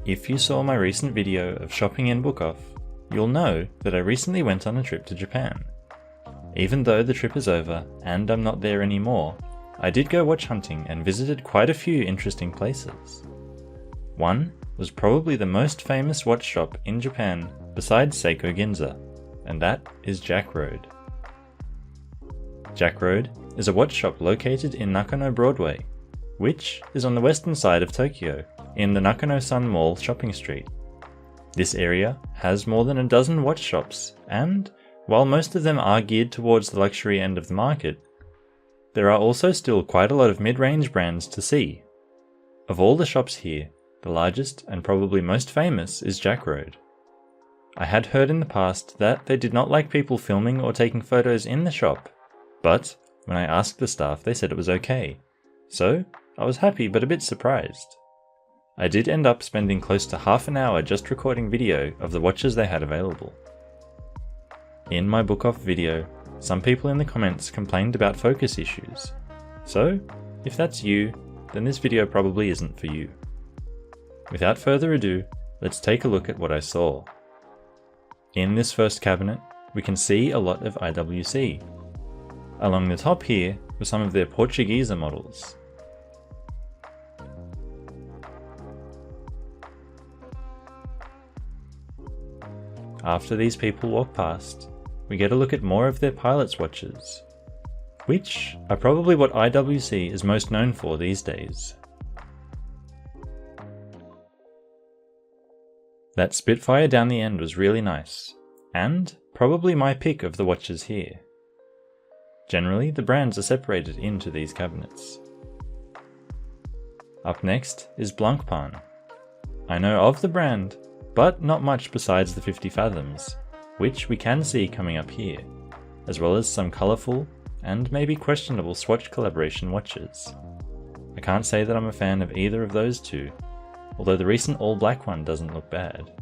If you saw my recent video of shopping in Book Off, you'll know that I recently went on a trip to Japan. Even though the trip is over and I'm not there anymore, I did go watch hunting and visited quite a few interesting places. One was probably the most famous watch shop in Japan besides Seiko Ginza, and that is Jackroad. Jackroad is a watch shop located in Nakano Broadway, which is on the western side of Tokyo, in the Nakano-san Mall shopping street. This area has more than a dozen watch shops, and while most of them are geared towards the luxury end of the market, there are also still quite a lot of mid-range brands to see. Of all the shops here, the largest and probably most famous is Jackroad. I had heard in the past that they did not like people filming or taking photos in the shop, but when I asked the staff they said it was okay, so I was happy but a bit surprised. I did end up spending close to half an hour just recording video of the watches they had available. In my Book Off video, some people in the comments complained about focus issues, so if that's you, then this video probably isn't for you. Without further ado, let's take a look at what I saw. In this first cabinet, we can see a lot of IWC. Along the top here were some of their Portuguese models. After these people walk past, we get a look at more of their pilots' watches, which are probably what IWC is most known for these days. That Spitfire down the end was really nice, and probably my pick of the watches here. Generally, the brands are separated into these cabinets. Up next is Blancpain. I know of the brand, but not much besides the 50 Fathoms, which we can see coming up here, as well as some colourful and maybe questionable Swatch collaboration watches. I can't say that I'm a fan of either of those two, although the recent all black one doesn't look bad.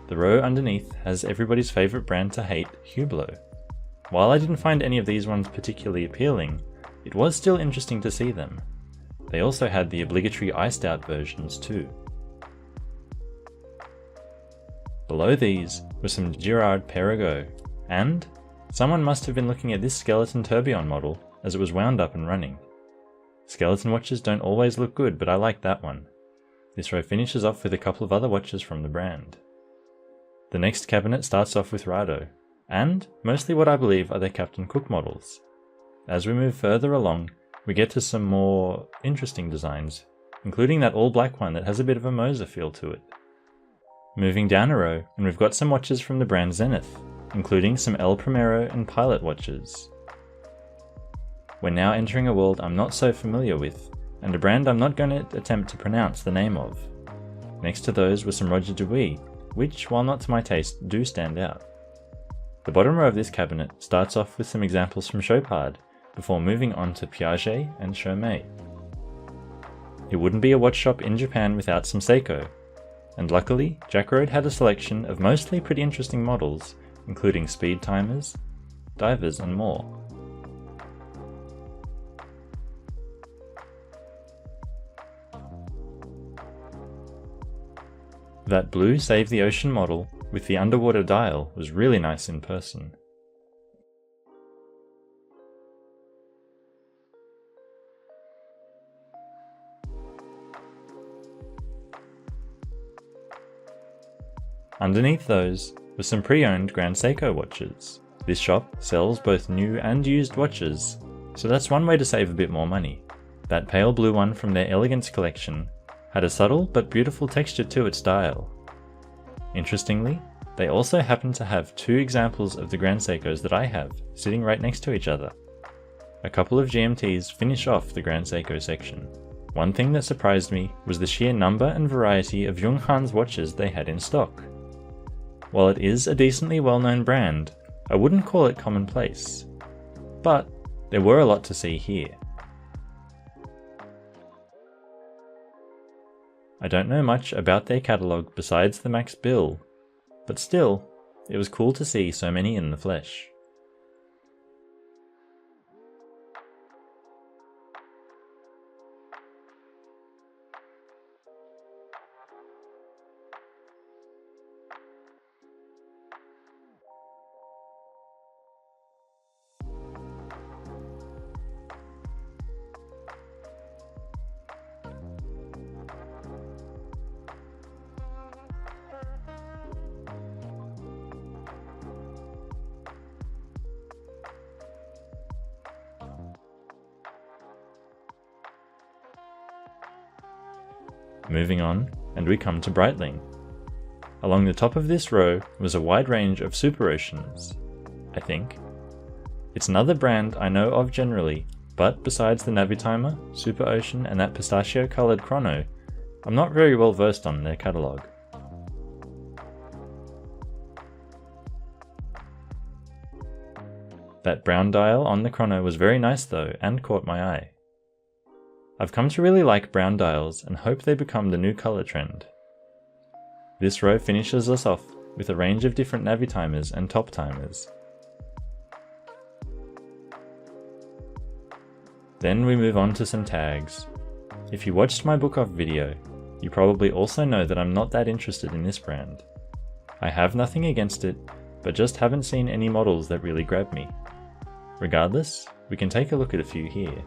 The row underneath has everybody's favourite brand to hate, Hublot. While I didn't find any of these ones particularly appealing, it was still interesting to see them. They also had the obligatory iced out versions too. Below these were some Girard Perregaux, and someone must have been looking at this skeleton tourbillon model as it was wound up and running. Skeleton watches don't always look good, but I like that one. This row finishes off with a couple of other watches from the brand. The next cabinet starts off with Rado, and mostly what I believe are their Captain Cook models. As we move further along, we get to some more interesting designs, including that all black one that has a bit of a Moser feel to it. Moving down a row, and we've got some watches from the brand Zenith, including some El Primero and Pilot watches. We're now entering a world I'm not so familiar with, and a brand I'm not going to attempt to pronounce the name of. Next to those were some Roger Dubuis, which, while not to my taste, do stand out. The bottom row of this cabinet starts off with some examples from Chopard, before moving on to Piaget and Chaumet. It wouldn't be a watch shop in Japan without some Seiko, and luckily Jackroad had a selection of mostly pretty interesting models, including speed timers, divers and more. That blue Save the Ocean model with the underwater dial was really nice in person. Underneath those were some pre-owned Grand Seiko watches. This shop sells both new and used watches, so that's one way to save a bit more money. That pale blue one from their Elegance collection had a subtle but beautiful texture to its dial. Interestingly, they also happen to have two examples of the Grand Seikos that I have, sitting right next to each other. A couple of GMTs finish off the Grand Seiko section. One thing that surprised me was the sheer number and variety of Junghans watches they had in stock. While it is a decently well-known brand, I wouldn't call it commonplace. But there were a lot to see here. I don't know much about their catalogue besides the max bill, but still, it was cool to see so many in the flesh. Moving on, and we come to Breitling. Along the top of this row was a wide range of Super Oceans, I think. It's another brand I know of generally, but besides the Navitimer, Super Ocean and that pistachio coloured chrono, I'm not very well versed on their catalogue. That brown dial on the chrono was very nice though, and caught my eye. I've come to really like brown dials and hope they become the new colour trend. This row finishes us off with a range of different Navitimers and top timers. Then we move on to some tags. If you watched my book off video, you probably also know that I'm not that interested in this brand. I have nothing against it, but just haven't seen any models that really grab me. Regardless, we can take a look at a few here.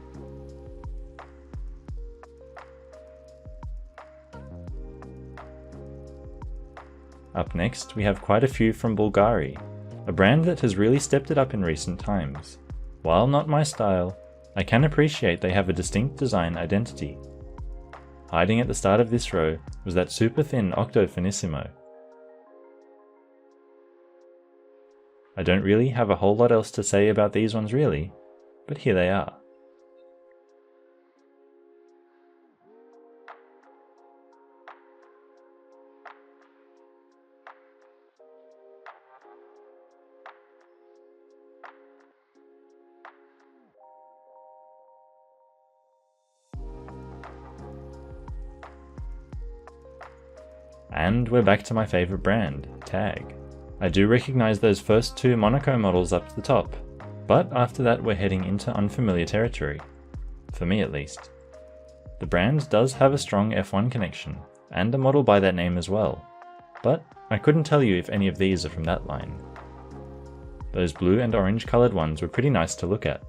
Up next, we have quite a few from Bulgari, a brand that has really stepped it up in recent times. While not my style, I can appreciate they have a distinct design identity. Hiding at the start of this row was that super thin Octo Finissimo. I don't really have a whole lot else to say about these ones really, but here they are. And we're back to my favourite brand, Tag. I do recognise those first two Monaco models up to the top, but after that we're heading into unfamiliar territory, for me at least. The brand does have a strong F1 connection, and a model by that name as well, but I couldn't tell you if any of these are from that line. Those blue and orange coloured ones were pretty nice to look at.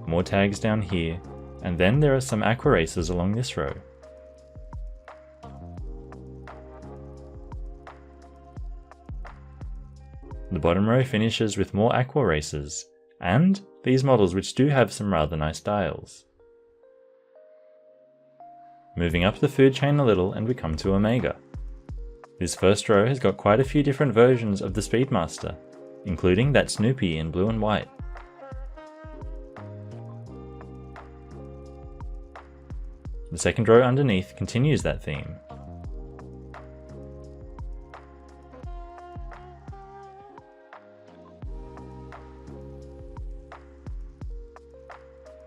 More tags down here, and then there are some aqua races along this row. The bottom row finishes with more aqua races, and these models which do have some rather nice dials. Moving up the food chain a little and we come to Omega. This first row has got quite a few different versions of the Speedmaster, including that Snoopy in blue and white. The second row underneath continues that theme.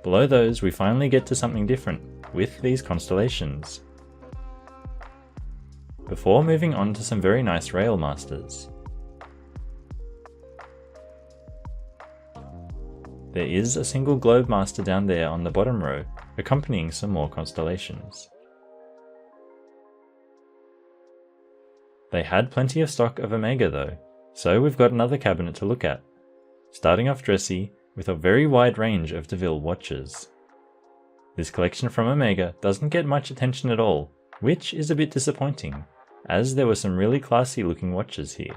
Below those we finally get to something different, with these constellations. Before moving on to some very nice Rail Masters. There is a single Globe Master down there on the bottom row, accompanying some more constellations. They had plenty of stock of Omega though, so we've got another cabinet to look at, starting off dressy with a very wide range of DeVille watches. This collection from Omega doesn't get much attention at all, which is a bit disappointing, as there were some really classy looking watches here.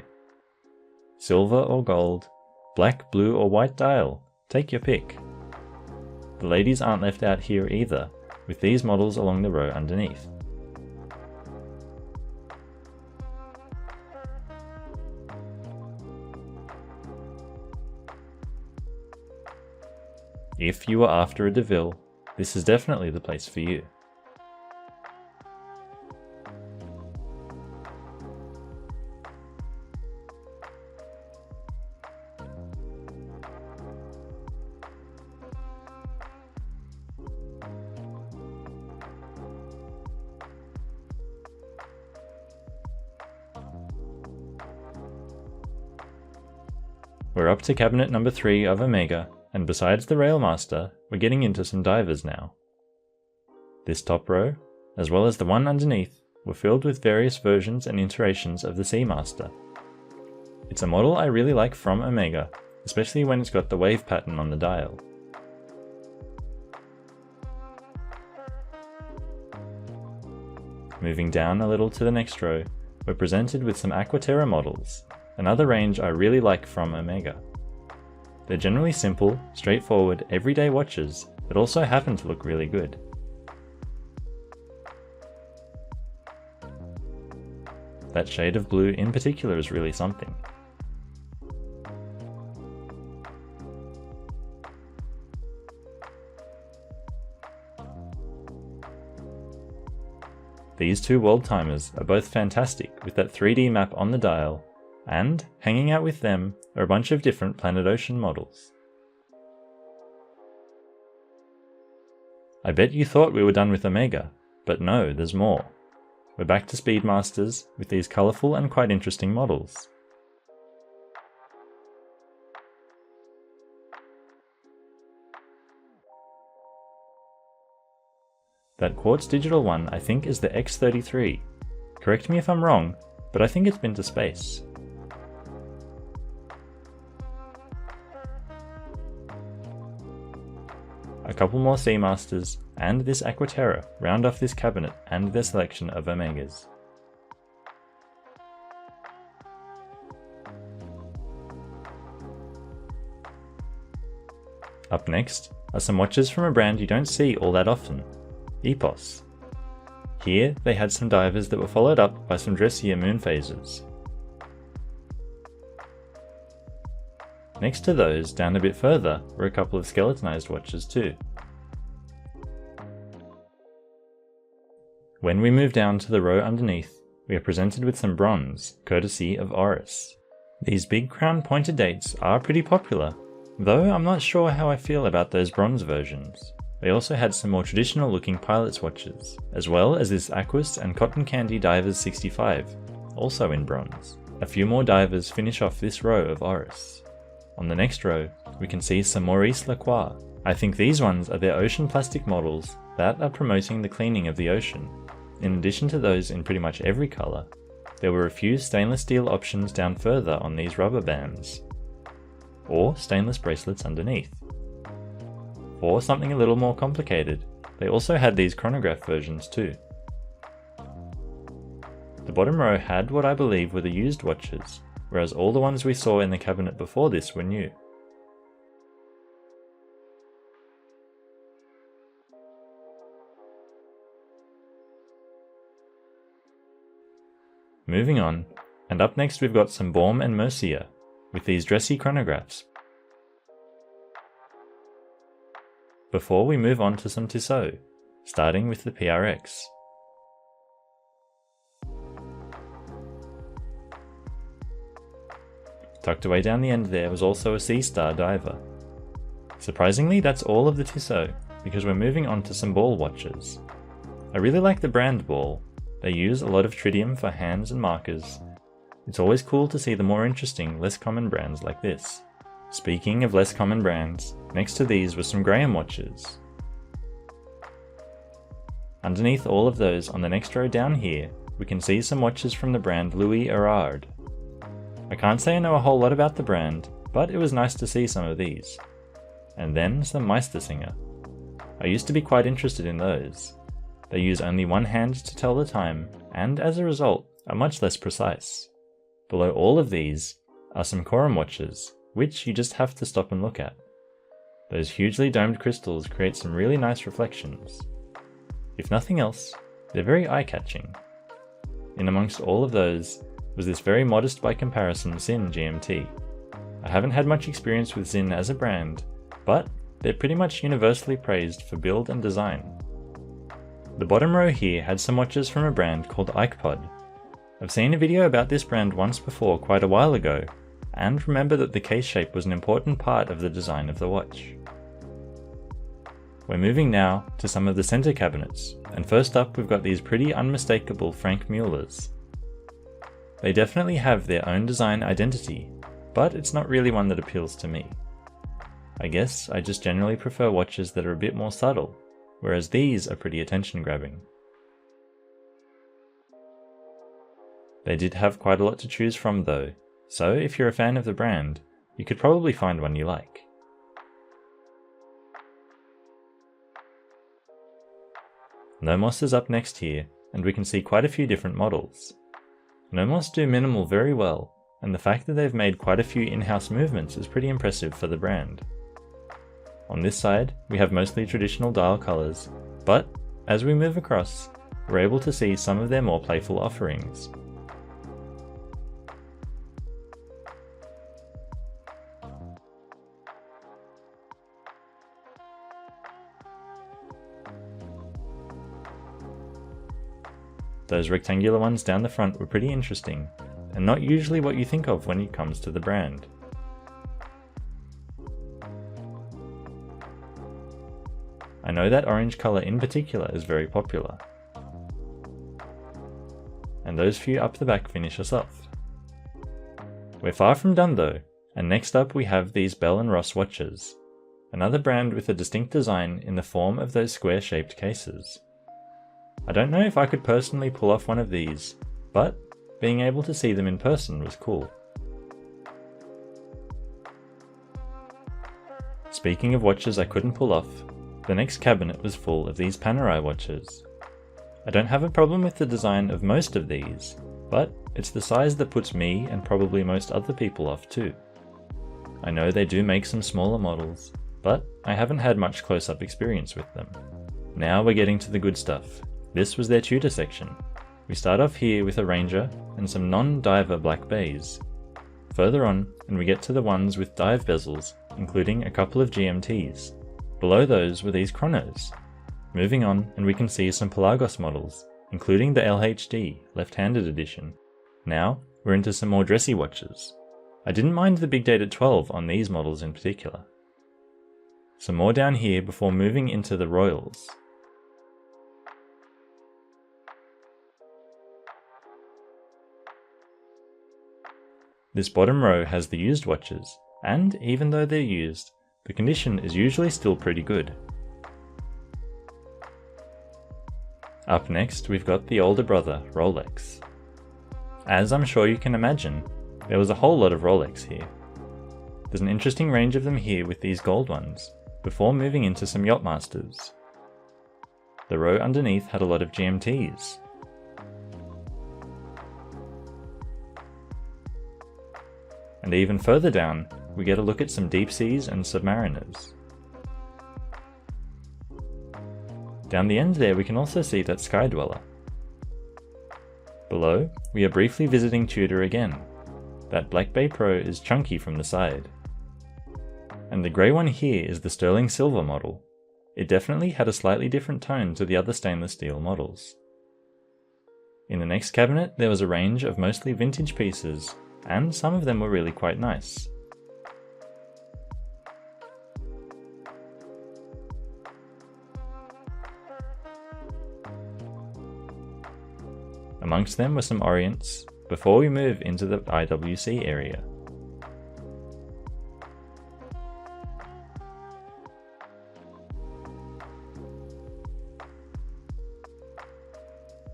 Silver or gold, black, blue or white dial, take your pick. The ladies aren't left out here either, with these models along the row underneath. If you are after a DeVille, this is definitely the place for you. We're up to cabinet number 3 of Omega, and besides the Railmaster, we're getting into some divers now. This top row, as well as the one underneath, were filled with various versions and iterations of the Seamaster. It's a model I really like from Omega, especially when it's got the wave pattern on the dial. Moving down a little to the next row, we're presented with some Aquaterra models, another range I really like from Omega. They're generally simple, straightforward, everyday watches that also happen to look really good. That shade of blue in particular is really something. These two world timers are both fantastic with that 3D map on the dial, and hanging out with them are a bunch of different Planet Ocean models. I bet you thought we were done with Omega, but no, there's more. We're back to Speedmasters with these colourful and quite interesting models. That quartz digital one I think is the X33. Correct me if I'm wrong, but I think it's been to space. A couple more Seamasters and this Aquaterra round off this cabinet and their selection of Omegas. Up next are some watches from a brand you don't see all that often, Epos. Here they had some divers that were followed up by some dressier moon phases. Next to those, down a bit further, were a couple of skeletonized watches too. When we move down to the row underneath, we are presented with some bronze, courtesy of Oris. These big crown pointed dates are pretty popular, though I'm not sure how I feel about those bronze versions. They also had some more traditional looking pilot's watches, as well as this Aquis and Cotton Candy Divers 65, also in bronze. A few more divers finish off this row of Oris. On the next row, we can see some Maurice Lacroix. I think these ones are their ocean plastic models that are promoting the cleaning of the ocean. In addition to those in pretty much every colour, there were a few stainless steel options down further on these rubber bands, or stainless bracelets underneath. Or something a little more complicated, they also had these chronograph versions too. The bottom row had what I believe were the used watches, whereas all the ones we saw in the cabinet before this were new. Moving on, and up next we've got some Baum and Mercier, with these dressy chronographs. Before we move on to some Tissot, starting with the PRX. Tucked away down the end there was also a Sea Star diver. Surprisingly, that's all of the Tissot, because we're moving on to some ball watches. I really like the brand ball. They use a lot of tritium for hands and markers. It's always cool to see the more interesting, less common brands like this. Speaking of less common brands, next to these were some Graham watches. Underneath all of those on the next row down here, we can see some watches from the brand Louis Erard. I can't say I know a whole lot about the brand, but it was nice to see some of these. And then some Meistersinger. I used to be quite interested in those. They use only one hand to tell the time, and as a result, are much less precise. Below all of these are some Corum watches, which you just have to stop and look at. Those hugely domed crystals create some really nice reflections. If nothing else, they're very eye-catching. In amongst all of those was this very modest by comparison Zinn GMT. I haven't had much experience with Zinn as a brand, but they're pretty much universally praised for build and design. The bottom row here had some watches from a brand called IkePod. I've seen a video about this brand once before quite a while ago, and remember that the case shape was an important part of the design of the watch. We're moving now to some of the center cabinets, and first up we've got these pretty unmistakable Frank Muellers. They definitely have their own design identity, but it's not really one that appeals to me. I guess I just generally prefer watches that are a bit more subtle, whereas these are pretty attention-grabbing. They did have quite a lot to choose from though, so if you're a fan of the brand, you could probably find one you like. Nomos is up next here, and we can see quite a few different models. Nomos do minimal very well, and the fact that they've made quite a few in-house movements is pretty impressive for the brand. On this side, we have mostly traditional dial colours, but as we move across, we're able to see some of their more playful offerings. Those rectangular ones down the front were pretty interesting, and not usually what you think of when it comes to the brand. I know that orange colour in particular is very popular. And those few up the back finish us off. We're far from done though, and next up we have these Bell & Ross watches, another brand with a distinct design in the form of those square-shaped cases. I don't know if I could personally pull off one of these, but being able to see them in person was cool. Speaking of watches I couldn't pull off, the next cabinet was full of these Panerai watches. I don't have a problem with the design of most of these, but it's the size that puts me and probably most other people off too. I know they do make some smaller models, but I haven't had much close-up experience with them. Now we're getting to the good stuff. This was their Tudor section. We start off here with a Ranger and some non-diver black bays. Further on, and we get to the ones with dive bezels, including a couple of GMTs. Below those were these Chronos. Moving on, and we can see some Pelagos models, including the LHD, left-handed edition. Now, we're into some more dressy watches. I didn't mind the big date at 12 on these models in particular. Some more down here before moving into the Royals. This bottom row has the used watches, and even though they're used, the condition is usually still pretty good. Up next, we've got the older brother, Rolex. As I'm sure you can imagine, there was a whole lot of Rolex here. There's an interesting range of them here with these gold ones, before moving into some Yachtmasters. The row underneath had a lot of GMTs. And even further down, we get a look at some Deep Seas and Submariners. Down the end there we can also see that Sky Dweller. Below, we are briefly visiting Tudor again. That Black Bay Pro is chunky from the side. And the grey one here is the sterling silver model. It definitely had a slightly different tone to the other stainless steel models. In the next cabinet there was a range of mostly vintage pieces, and some of them were really quite nice. Amongst them were some Orients, before we move into the IWC area.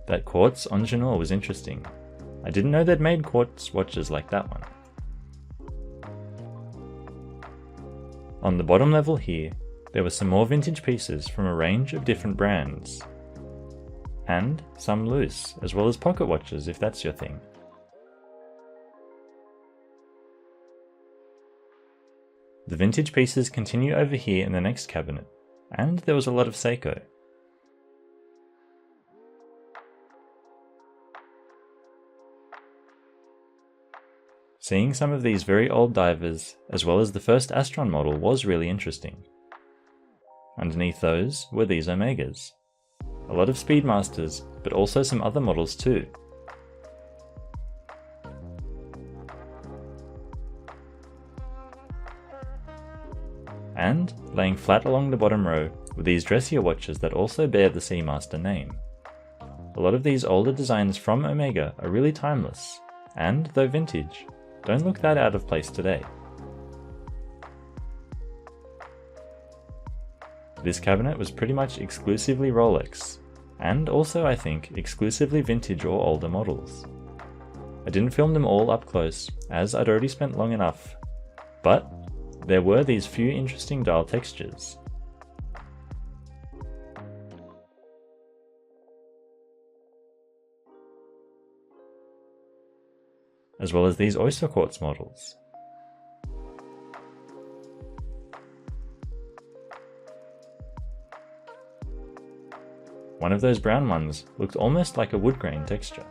That quartz Angenois was interesting. I didn't know they'd made quartz watches like that one. On the bottom level here, there were some more vintage pieces from a range of different brands. And some loose, as well as pocket watches if that's your thing. The vintage pieces continue over here in the next cabinet, and there was a lot of Seiko. Seeing some of these very old divers, as well as the first Astron model, was really interesting. Underneath those were these Omegas. A lot of Speedmasters, but also some other models too. And, laying flat along the bottom row, were these dressier watches that also bear the Seamaster name. A lot of these older designs from Omega are really timeless, and, though vintage, don't look that out of place today. This cabinet was pretty much exclusively Rolex, and also I think exclusively vintage or older models. I didn't film them all up close, as I'd already spent long enough, but there were these few interesting dial textures. as well as these oyster quartz models. One of those brown ones looked almost like a wood grain texture.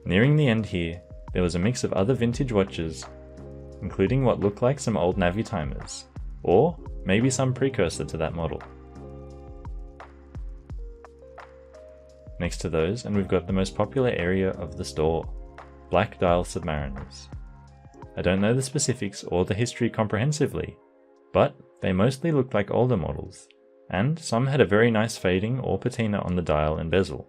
Nearing the end here, there was a mix of other vintage watches, including what looked like some old Navi timers, or maybe some precursor to that model. Next to those, and we've got the most popular area of the store, black dial submariners. I don't know the specifics or the history comprehensively, but they mostly looked like older models, and some had a very nice fading or patina on the dial and bezel.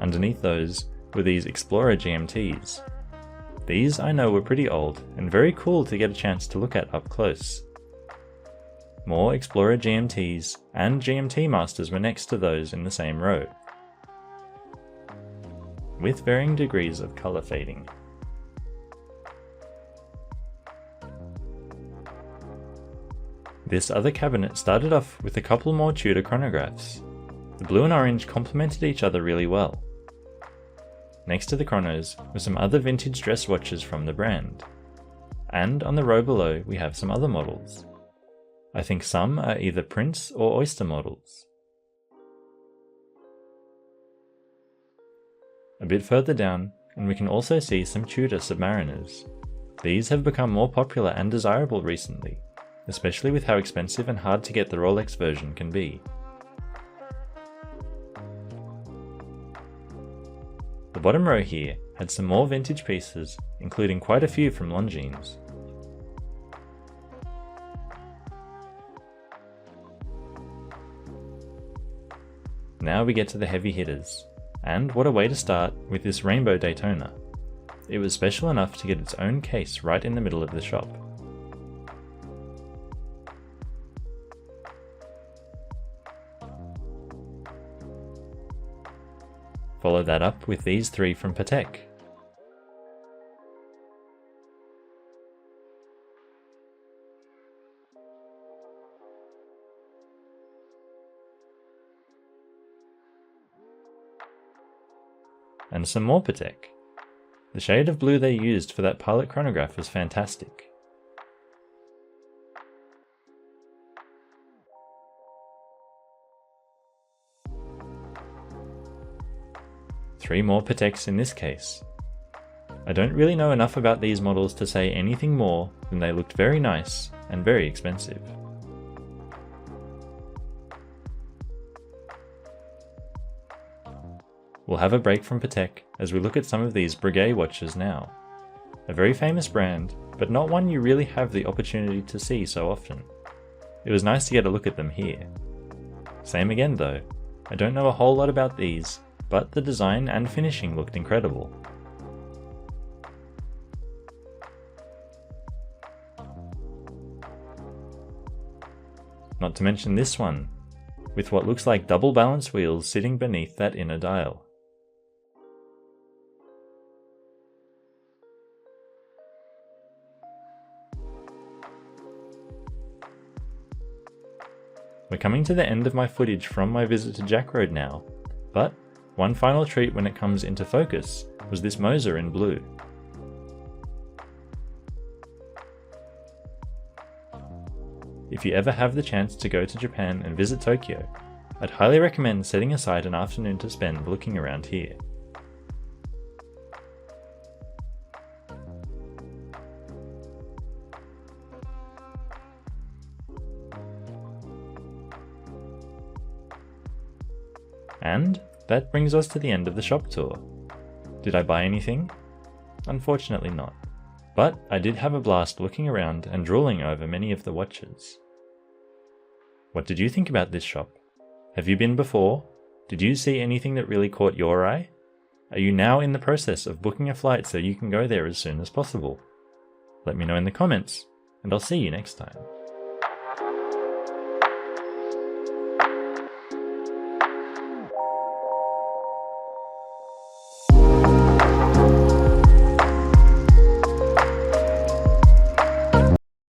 Underneath those were these Explorer GMTs. These I know were pretty old and very cool to get a chance to look at up close. More Explorer GMTs and GMT Masters were next to those in the same row, with varying degrees of colour fading. This other cabinet started off with a couple more Tudor chronographs. The blue and orange complemented each other really well. Next to the chronos were some other vintage dress watches from the brand. And on the row below we have some other models. I think some are either Prince or Oyster models. A bit further down, and we can also see some Tudor submariners. These have become more popular and desirable recently, especially with how expensive and hard to get the Rolex version can be. The bottom row here had some more vintage pieces, including quite a few from Longines. Now we get to the heavy hitters, and what a way to start with this Rainbow Daytona. It was special enough to get its own case right in the middle of the shop. Follow that up with these three from Patek. And some more Patek. The shade of blue they used for that pilot chronograph was fantastic. Three more Pateks in this case. I don't really know enough about these models to say anything more than they looked very nice and very expensive. We'll have a break from Patek as we look at some of these Breguet watches now. A very famous brand, but not one you really have the opportunity to see so often. It was nice to get a look at them here. Same again though, I don't know a whole lot about these, but the design and finishing looked incredible. Not to mention this one, with what looks like double balance wheels sitting beneath that inner dial. We're coming to the end of my footage from my visit to Jackroad now, but one final treat when it comes into focus was this Moser in blue. If you ever have the chance to go to Japan and visit Tokyo, I'd highly recommend setting aside an afternoon to spend looking around here. And that brings us to the end of the shop tour. Did I buy anything? Unfortunately not. But I did have a blast looking around and drooling over many of the watches. What did you think about this shop? Have you been before? Did you see anything that really caught your eye? Are you now in the process of booking a flight so you can go there as soon as possible? Let me know in the comments, and I'll see you next time.